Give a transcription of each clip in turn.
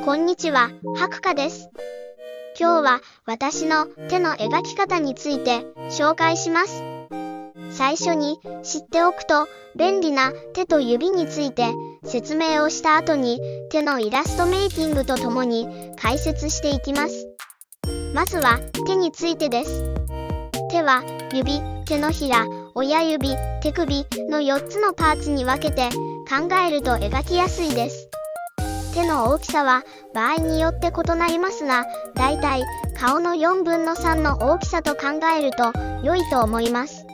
こんにちは、はくかです。今日は私の手の描き方について紹介します。最初に知っておくと便利な手と指について説明をした後に手のイラストメイキングとともに解説していきます。まずは手についてです。手は指、手のひら、親指、手首の4つのパーツに分けて考えると描きやすいです。手の大きさは場合によって異なりますが、だいたい顔の4分の3の大きさと考えると良いと思います。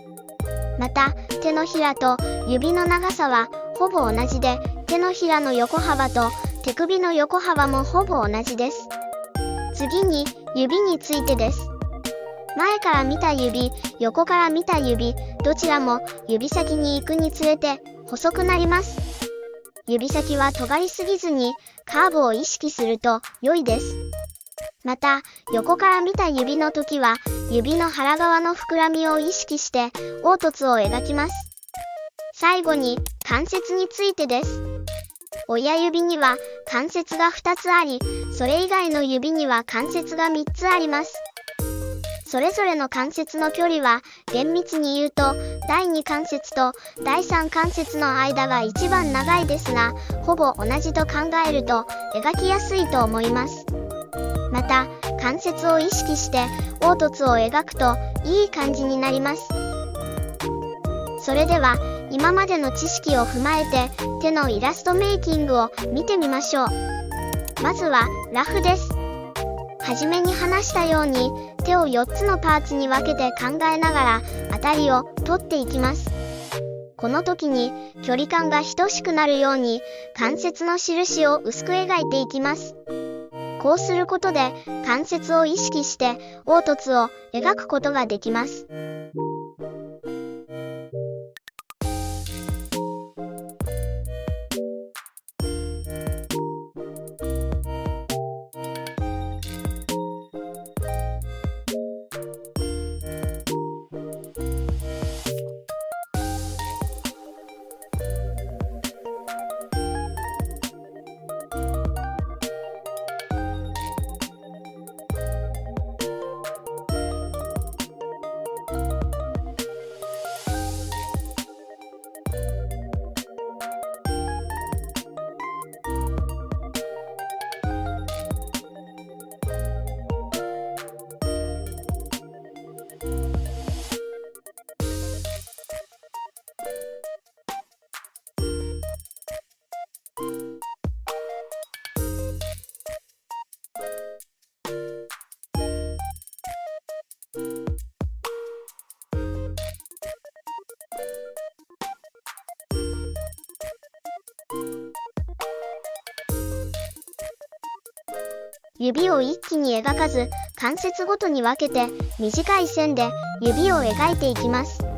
また、手のひらと指の長さはほぼ同じで、手のひらの横幅と手首の横幅もほぼ同じです。次に、指についてです。前から見た指、横から見た指、どちらも指先に行くにつれて細くなります。指先は尖りすぎずにカーブを意識すると良いです。また、横から見た指の時は指の腹側の膨らみを意識して凹凸を描きます。最後に関節についてです。親指には関節が2つあり、それ以外の指には関節が3つあります。それぞれの関節の距離は厳密に言うと第2関節と第3関節の間が一番長いですが、ほぼ同じと考えると描きやすいと思います。また、関節を意識して凹凸を描くといい感じになります。それでは今までの知識を踏まえて手のイラストメイキングを見てみましょう。まずはラフです。はじめに話したように手を4つのパーツに分けて考えながら当たりを取っていきます。この時に距離感が等しくなるように関節の印を薄く描いていきます。こうすることで関節を意識して凹凸を描くことができます。指を一気に描かず、関節ごとに分けて短い線で指を描いていきます。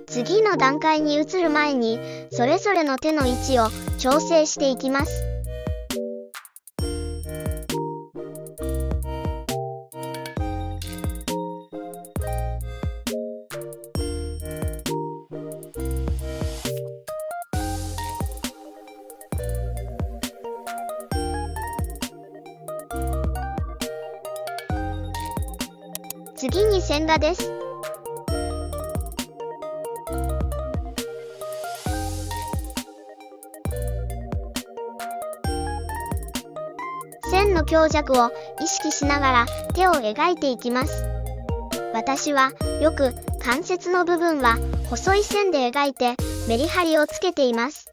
次の段階に移る前に、それぞれの手の位置を調整していきます。次に線画です。線の強弱を意識しながら手を描いていきます。私はよく関節の部分は細い線で描いてメリハリをつけています。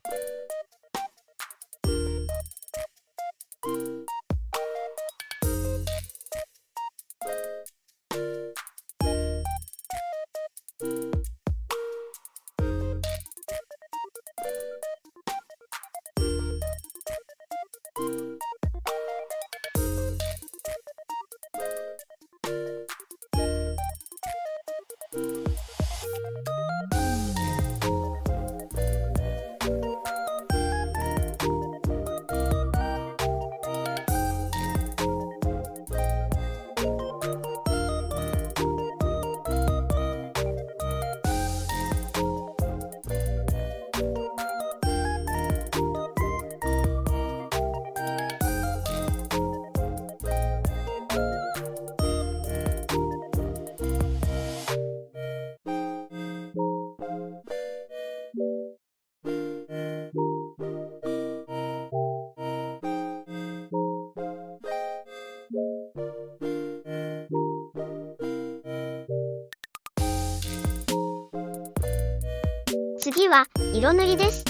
次は色塗りです。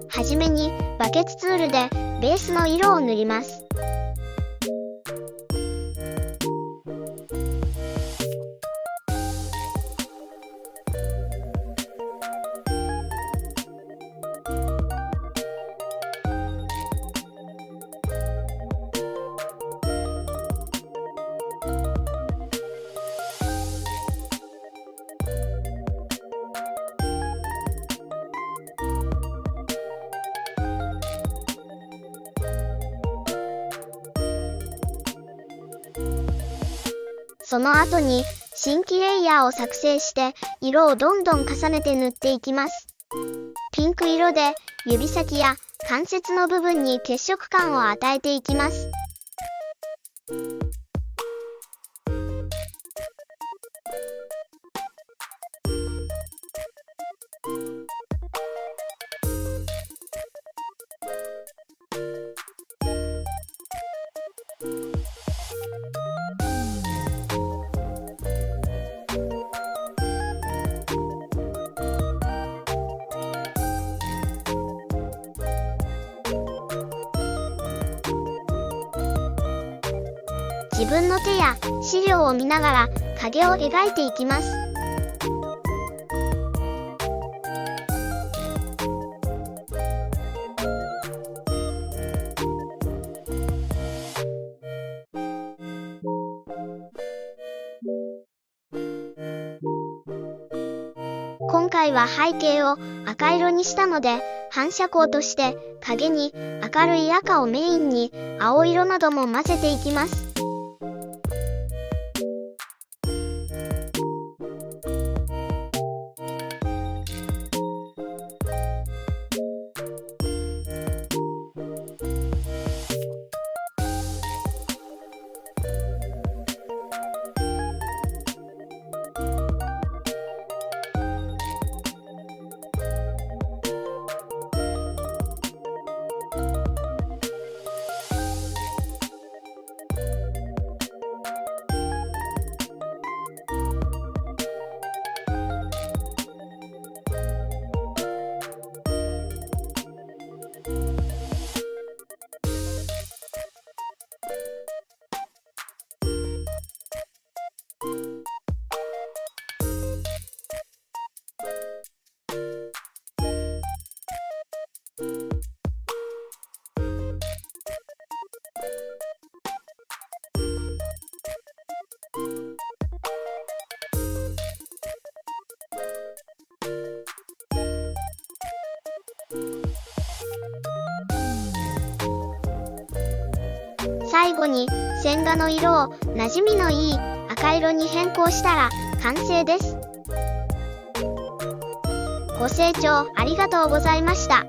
はじめにバケツツールでベースの色を塗ります。その後に新規レイヤーを作成して色をどんどん重ねて塗っていきます。ピンク色で指先や関節の部分に血色感を与えていきます。自分の手や資料を見ながら影を描いていきます。今回は背景を赤色にしたので、反射光として影に明るい赤をメインに青色なども混ぜていきます。最後に線画の色を馴染みのいい赤色に変更したら完成です。ご清聴ありがとうございました。